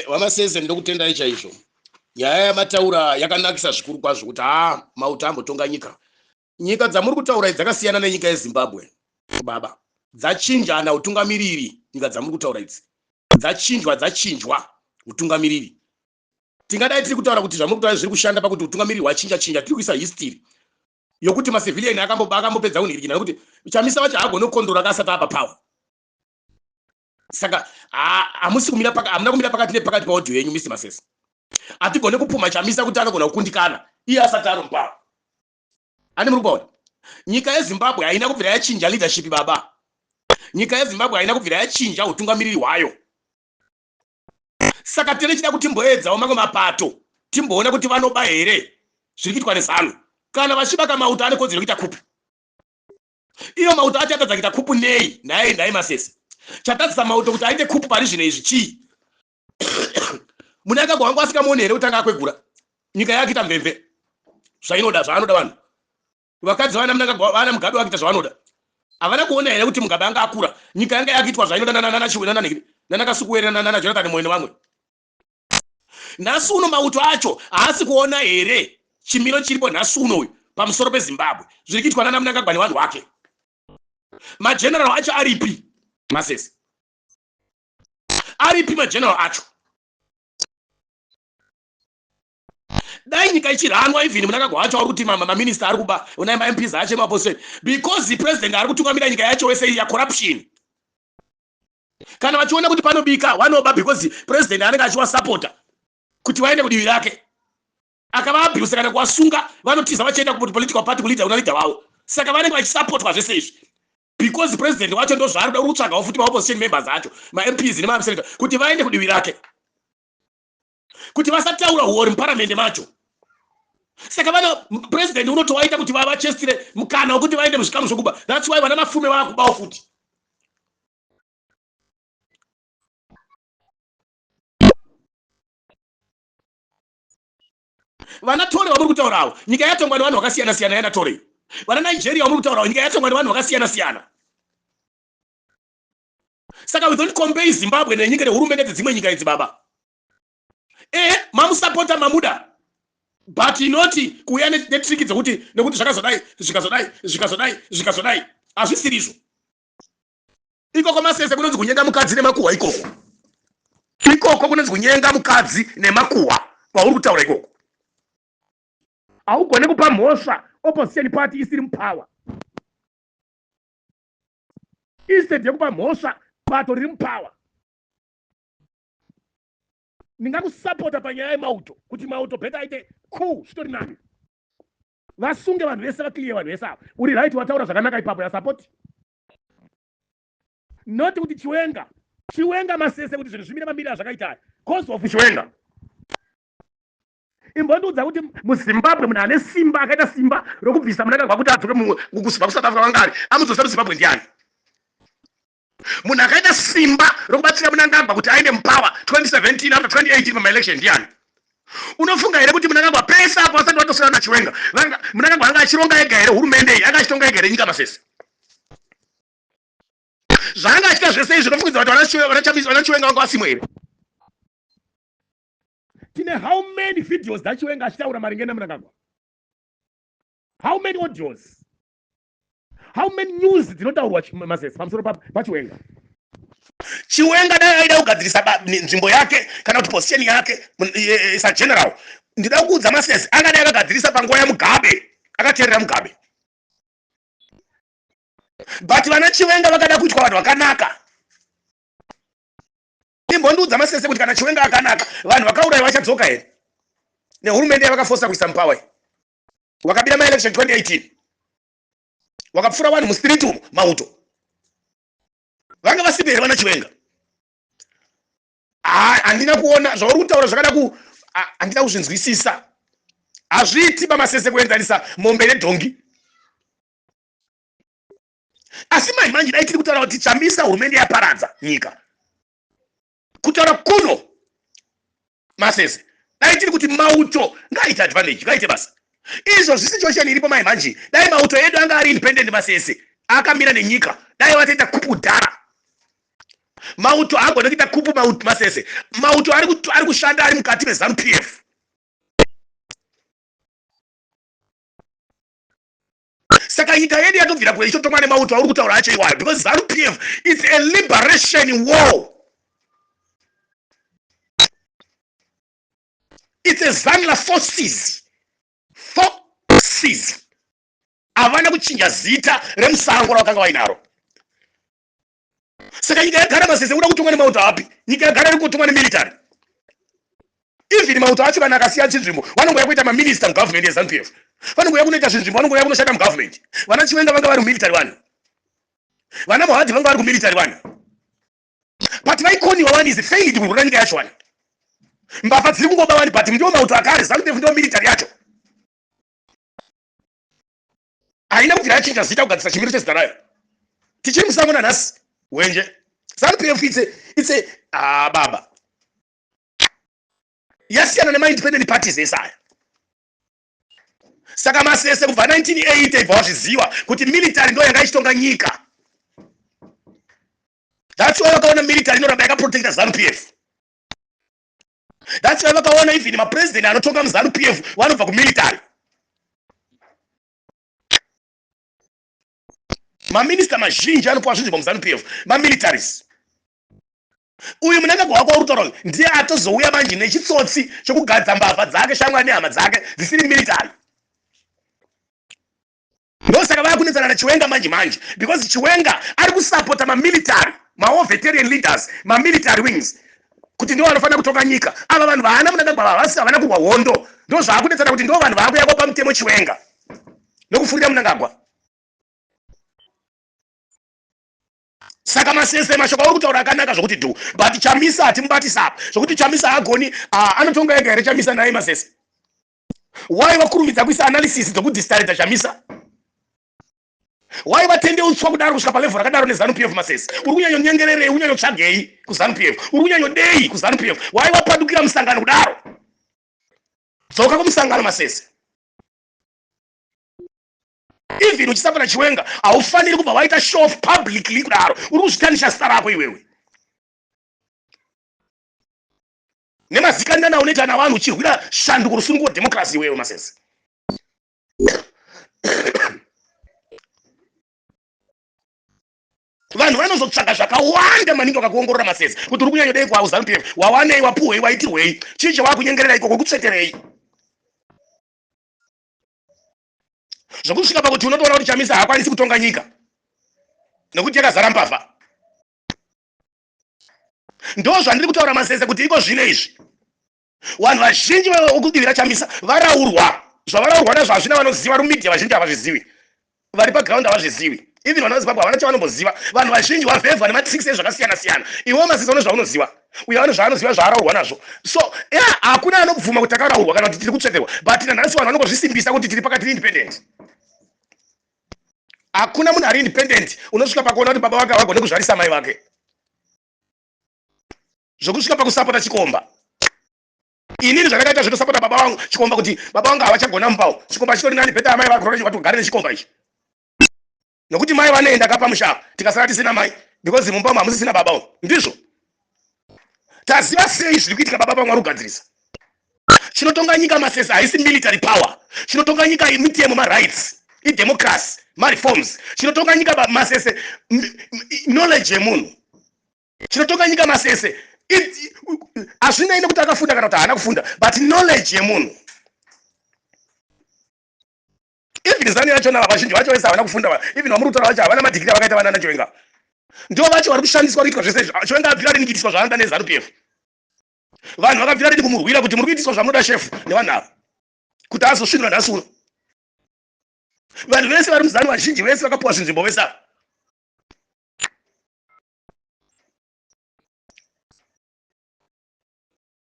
Wamasese ndokutendai chaizvo. Nyaya yamataura yakanakisa zvikuru kwazvo kuti mauto ambotonga nyika. Nyika dzamuri kutaura dzakasiyana nenyika yeZimbabwe. Baba, dzachinjana utungamiriri. Nyika dzamuri kutaura idzi dzachinjwa utungamiriri. Tingadai tiri kutaura kuti zvamuri kutaura zviri kushanda pakuti utungamiriri hwachinja tiri kuisa history yokuti macivilian akambopedza kunhirikina nokuti chamisa vacho hagone kukondora akasati apa power. Saka hamuna kumira pakati nepakati paudhio yenyu Mr. Masese. Hatigone kupuma chamisa kuti anogona kukundikana iye asati ari mupawa. Ani muri kuona? Nyika yeZimbabwe haina kubvira yachinja leadership baba. Nyika yeZimbabwe haina kubvira yachinja utungamiriri hwayo. Saka tinechida kuti timboedzawo mamwe mapato timboona kuti vanoba here zviri kuitwa neZANU. Kana vachibaka mauto ane kodzero kuita kupu. Iyo mauto acho atadza kuita kupu nei? Naye Masese. Chatadzisa mauto kuti aite kupu pari zvino izvi chii? Munakagwa wangu asikamuone here utanga akwegura. Nyika yake ita mvemve. Zvainoda vanhu. Vakadzi vana Mnangagwa vana Mugabe wakuita zvavanoda. Havana kuona here kuti Mugabe anga akura. Nyika yanga yakuitwa zvainoda nana Kasukuwere nana Jonathan Moyo vamwe. Nhasi uno mauto acho haasi kuona here chimiro chiripo nhasi uno uyu pamusoro peZimbabwe zviri kuitwa nana Mnangagwa nevanhu vake. Mageneral acho aripi Masese? Aripi mageneral acho? Dai nyika ichiranwa even Mnangagwa acho ari kuti maminister ari kuba una MPs acho emapostori because the president ari kutungamira nyika yacho wese ya corruption. Kana vachiona kuti panobika wanoba because president anenge achiwa supporter kuti vaende kudivi rake. Akavabhiusa kana kuvasunga vanotiza vachienda ku political party kuleader una leader wavo. Saka vanenge vachisupportwa zvese izvi because president wacho ndo zvaari kuda kutsvagawo futi maopposition members acho MPs nemasenator kuti vaende kudivi rake, kuti vasataura huori muparamendi macho. Saka vana president unotowaita kuti vachestire mukana wekuti vaende muzvikamu zvokuba. That's why vana mafume vakubawo futi. Vana Tore vamuri kutaurawo nyika yatongwa nevanhu vakasiyana siyana yana Tore. Vana Nigeria vamuri kutaurawo nyika yatongwa nevanhu vakasiyana siyana. Saka we don't compare Zimbabwe nenyika nehurumende dzedzimwe nyika idzi baba. Mamusapota Mamuda but inoti kuuya netriki dzokuti nekuti zvakazodai hazvisiri izvo. Ikoko Masese kunonzi kunyenga mukadzi nemakuhwa ikoko kunonzi kunyenga mukadzi nemakuhwa kwauri kutaura ikoko. Haugone kupa mhosva opposition party isiri mupower. Instead yekupa mhosva bato riri mupower. Ndingakusapota panyaya yemauto kuti mauto bheta aite zvitori nani. Vasunge vanhu vese vakliye vanhu vese ava. Uri right wataura zvakanaka ipapo yasapoti. Noti kuti Chiwenga Masese kuti zvinhu zvimire mamira zvakaita cause of Chiwenga. Imbondudza kuti muZimbabwe munhu ane simba akaita simba rokubvisa Mnangagwa kuti adzoke kubva kuSouth Africa vangari amudzosa muZimbabwe ndiani? Munhu akaita simba rokubatsira Mnangagwa kuti aende mupower 2017 after 2018 pamaelection ndiani? Unofunga here kuti Mnangagwa pesa apo asati watosiyana naChiwenga Mnangagwa anga achironga ega here hurumende iyi anga achitonga ega here nyika Masese? Zvaanga achita zvese izvi zvinofungidza kuti vana Chiwenga vanga vasimwe here? Tine how many videos daChiwenga achitaura maringe naMnangagwa? How many audios? How many news dzinotaurwa Masese pamusoro paChiwenga? Chiwenga dai aida kugadzirisa nzvimbo yake kana kuti position yake sa general. Ndida kuudza Masese angadai akagadzirisa panguva yaMugabe akateerera Mugabe. But vana Chiwenga vakada kuitwa vanhu vakanaka. Imbondudza Masese kuti kana Chiwenga akanaka vanhu vakauraya vachadzoka here nehurumende yavakafosa kuisa mupower. Wakabira maelection 2018 wakapfura vanhu mustreet umo mauto vanga vasimbe here vana Chiwenga. Handina kuona zvauri kutaura zvakada handina kuzvinzwisisa. Hazviiti paMasese kuenzanisa mombe nedhongi. Asi manje dai tiri kutaura kuti chamisa hurumende yaparadza nyika. Kutaura kuno Masese dai tiri kuti mauto ngaite advantage ngaite basa. Izvo situation iripo manje dai mauto edu anga ari independent Masese akamira nenyika dai wataita kupudhara. mauto agona kuita kupu mauto masese mauto ari kushanda ari mukati meZANU PF. Saka nyika yedu yatobvira kure ichotongwa nemauto auri kutaura acho iwayo, because ZANU PF it's a liberation war. It's a ZANLA forces. Havana kuchinja zita remusango rakanga vainaro. Saka nyika yagara masese uda kutongwa nemauto api? Nyika yagara iri kutongwa nemilitary. Even mauto acho kana akasiya chinzvimbo vanongoya kuita maminister mugovernment yeZANU PF. Vanongoya kunoita zvinzvimbo, vanongoya kunoshanda mugovernment. Vana Chiwenga vanga vari mumilitary vana. Vana Mohadzi vanga vari kumilitary vana. But vaikoniwa vana is failed kurwura nyika yacho vana. Mbavha dziri kungoba vana but ndiwo mauto akare ZANU PF ndiwo military yacho. Haina kuti yachinja zita kugadzisa chimiro chezita rayo. Tichiri musango nanhasi wenje. ZANU PF it's a baba. Yasiyana nema-independent parties esaya. Saka masese kubva 1980 ibva wazviziva kuti military ndo yanga ichitonga nyika. That's why vakaona military inoramba yakaprotecta ZANU PF. That's why vakaona even mapresident anotonga muZANU PF vanobva kumilitary. Maminista mazhinji anopuwa zvinzvimbo muZANU PF mamilitaries. Uyu Mnangagwa wako urutaura ndiye atozouya manje nechitsotsi chokugadza mbavha dzake shamwari nehama dzake dzisiri military. Ndosaka vakunetsana naChiwenga manje because Chiwenga ari kusapota mamilitary, mawo veteran leaders, mamilitary wings kuti ndiwo vanofanira kutonga nyika. Ava vanhu vaana Mnangagwa vasi havana kurwa hondo. Ndo zvaakunetsana kuti ndiwo vanhu vaakuya kwa pamutemo Chiwenga nokufurira Mnangagwa. Saka masese mashoko ari kutaura akanaka zvokuti do but Chamisa atimubatisa zvokuti Chamisa agoni anotonga ega here Chamisa naye masese. Why vakurumidza kuisa analysis dzokudistarita Chamisa? Why vatende utswa kudaro kusvika palevel rakadaro neZANU PF masese? Uri kunyanyonyengererei, unyanyotsvagei kuZANU PF? Uri kunyanyodei kuZANU PF? Why vapadukira musangano kudaro? Dzoka kumusangano masese. Even uchisapota Chiwenga haufaniri kubva waita show off publicly kudaro. Uri kuzvitanisha zita rako iwewe. Nemazikanana unoita navanhu uchirwira shanduko rusununguko democracy iwewe masese. Vanhu vanozotsvaga zvakawanda maningi vakakuongorora masese kuti uri kunyanyodei kwaZANU PF, wawanei, wapuhwei, waitirwei, chii chawakunyengerera ikoko kutsveterei. Zvokusvika pakuti unotoona kuti Chamisa haakwanisi kutonga nyika nekuti yakazara mbavha. Ndo zvandiri kutaura masese kuti iko zvino izvi vanhu vazhinji vokudivira Chamisa varaurwa. Zvavaraurwa nazvo hazvina vanoziva. Vari mumedia vazhinji havazvizivi, vari paground havazvizivi. Even vana veZimbabwe havana chavanomboziva. Vanhu vazhinji wavhevha nematricks zvakasiyana siyana. Iwo masese une zvaunoziva, uyo vane zvaanoziva zvaaraurwa nazvo. So hakuna anobvuma kuti takaraurwa kana kuti tiri kutsveterwa, but nanhasi vanhu vanongozvisimbisa kuti tiri pakati independent. Hakuna munhu ari independent unosvika pakuona kuti baba vake havagone kuzvarisa mai vake. Zvokusvika pakusapota Chikomba. Inini zvandakaita zvotosapota baba vangu Chikomba kuti baba vangu havachagona mupawo. Chikomba chitori nani bheta amai vake kuti ugare nechikomba ichi. Nokuti mai vanoenda kapamusha tikasara tisina mai because mumba umu hamusisina baba vangu. Ndizvo. Taziva sei zviri kuitika baba vangu vari kugadzirisa. Chinotonga nyika masese haisi military power. Chinotonga nyika imitemo marights, idemocracy, reforms. Chinotonga nyika masese knowledge yemunhu. Chinotonga nyika masese hazvina ine kuti akafunda kana kuti haana kufunda, but knowledge yemunhu. Even ZANU yachona vazhinji vacho vese havana kufunda. Even vamuri kutaura vacho havana madhigiri vakaita vana naChiwenga. Ndivo vacho vari kushandiswa kuitwa zvese. Chiwenga abvira rini kuitiswa zvaanoda neZANU PF. Vanhu vakabvira rini kumurwira kuti muri kuitiswa zvamunoda shefu nevanhu ava kuti azosvinura nhasi uno. Vanhu vese vari muZANU vazhinji vese vakapuwa zvinzvimbo vese ava.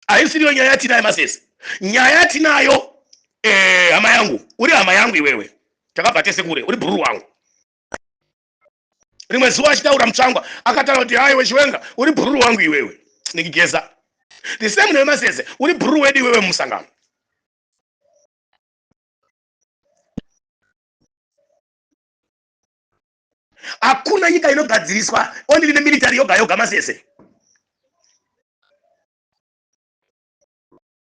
Haisiriyo nyaya yatinayo masese. Nyaya yatinayo hama yangu, uri hama yangu iwewe. Takabva tese kure, uri bhururu wangu. Rimwe zuva achitaura Mutsvangwa akataura kuti haiwe Chiwenga uri bhururu wangu iwewe. Nikigeza. The same newe masese, uri bhururu wedu iwewe mumusangano. Hakuna nyika inogadziriswa only military yoga masese.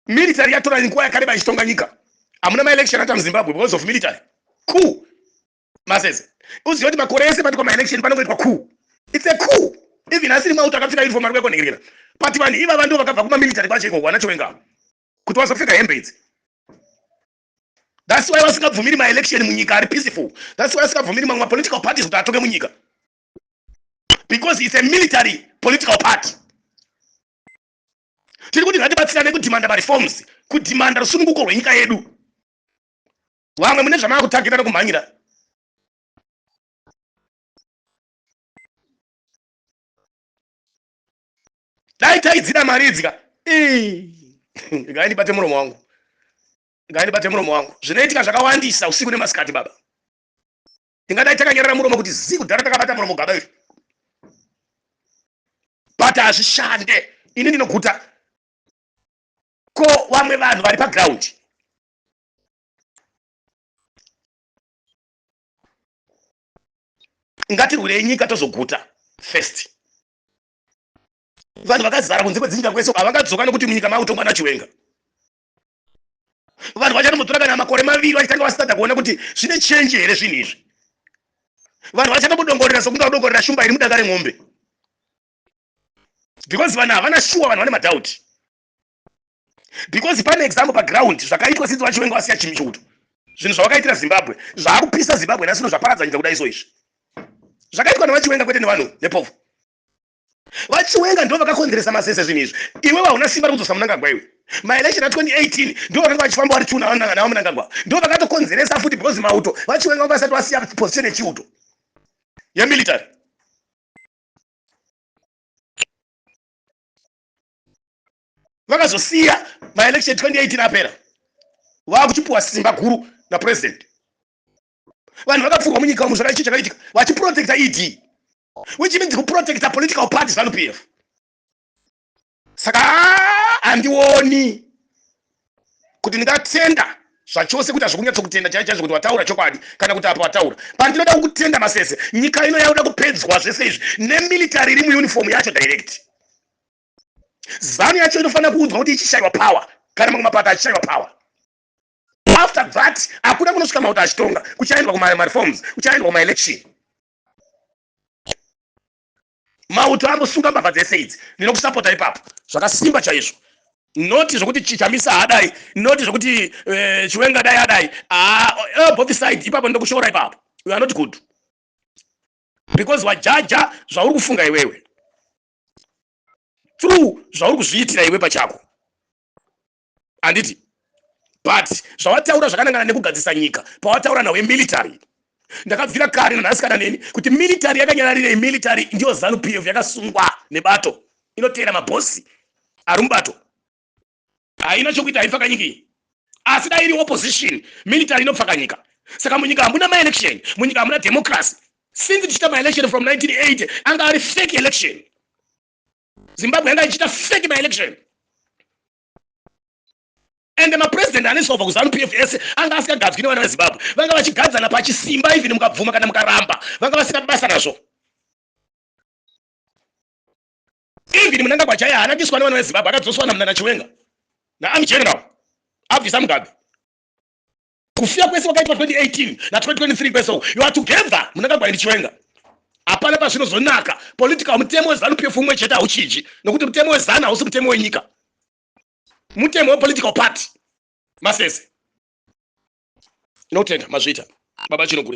Military yatora nguwa yakareba ichitonga nyika. Amuna ma-election ata muZimbabwe because of military. Coup. Masese. Uziyo kuti makore ese pati kwa ma-election panongoitwa coup. It's a coup. Even asiri mauta akapfika uniform ari kukonekera. Pati vanhu iva vandu vakabva kuma military kwacho ikoko vanachowenga. Kuti vazopfeka hembe idzi. That's why vasingabvumiri ma-election munyika ari peaceful. That's why vasingabvumiri mamwe political parties kuti atoke munyika. Because it's a military political party. Tiri kuti ngatibatsirane kudhimanda ma-reforms, kudhimanda rusununguko rwenyika yedu. Vamwe mune zvamava kumhanyira. Dai taidzira mari idzika. Ngaindibate muromo wangu. Ngaindibate muromo wangu. Zvinoitika zvakawandisa usiku nemasikati baba. Tingadai takanyarara muromo kuti ziku dhara takabata muromo gaba iri. But hazvishande. Ini ndinoguta. Ko vamwe vanhu vari paground. Ngatirwirei nyika tozoguta first. Vanhu vakazara kunze kwedzinyika kwese havangadzoka nokuti munyika mautongwa naChiwenga. Vanhu vachanombotore kana makore maviri vachitanga vasitadza kuona kuti zvine change here zvinhu izvi. Vanhu vachanombodongorera sokunge vadongorera shumba iri mudanga remombe. Because vanhu havana shuwa, vanhu vane madoubt. Because pane example paground zvakaitwa since vaChiwenga vasiya chimichuto. Zvinhu zvavakaitira Zimbabwe zvakupisa Zimbabwe nasino zvaparadza nyika kudai izvozvi. Zvakaitwa navaChiwenga kwete nevanhu nepofu. VaChiwenga ndo vakakonzeresa masese zvinhu izvi. Iwe hauna simba rekudzosa Mnangagwa iwe. Ma-election a 2018 ndo vakanga vachifamba vari tuna navo Mnangagwa. Ndo vakatokonzeresa futi because mauto vaChiwenga vanga vasati vasiya position yechiuto yemilitary. Vakazosiya ma-election 2018 apera. Vakuchipuwa simba guru napresident. Vanhu vakapfurwa munyika umu zvakaitika vachiprotecta ED. Which means to protect the political parties ZANU-PF. Saka handioni kuti ndingatenda zvachose kuti hazvikunyatso kutenda chaizvo kuti wataura chokwadi kana kuti apa wataura. Pandinoda kutenda masese nyika ino yakuda kupedzwa zvese izvi nemilitary iri muuniform yacho direct. ZANU yacho inofanira kuudzwa kuti ichishaiwa power kana mamwe mapato achishaiwa power. After that hakuna kunosvika mauto achitonga kuchaendwa kuma-reforms kuchaendwa kuma-election. Mauto ambosunga mbavha dzese idzi ndinokusapota ipapo zvakasimba chaizvo. Noti zvokuti chichamisa hadai, noti zvokuti Chiwenga dai hadai. Both sides ipapo ndokushora ipapo. You are not good. Because wajaja zvauri kufunga iwewe. True zvauri kuzviitira iwe pachako. Anditi. But zvawataura zvakanangana nekugadzisa nyika pawataura nawe military. Ndakabvira kare nanhasi kana neni kuti military yakanyararira military ndiyo ZANU-PF yakasungwa nebato inotera mabhosi ari mubato. Haina chokuita haipfaka nyika iyi. Asi dai iri opposition military inopfaka nyika. Saka munyika hamuna ma-election, munyika hamuna democracy. Since tichita ma-election from 1980 anga ari fake election. Zimbabwe yanga ichita fake ma-election. And the president anesova kuZANU-PF ese anga asikagadzwi nevana veZimbabwe. Vanga vachigadzana pachisimba even mukabvuma kana mukaramba. Vanga vasina basa nazvo. Even Mnangagwa chaiye haana kuiswa nevana veZimbabwe akadzoswa namuna naChiwenga. Naarmy general abvisa Mugabe. Kufia kwese kwakaitwa 2018 na 2023 kwese you are together Mnangagwa naChiwenga. Hapana pazvinozonaka political mutemo weZANU-PF umwe chete hauchiji nokuti mutemo weZANU hausi mutemo wenyika. Mutemo we-political party masese. Inotenda mazvita baba Chinogure.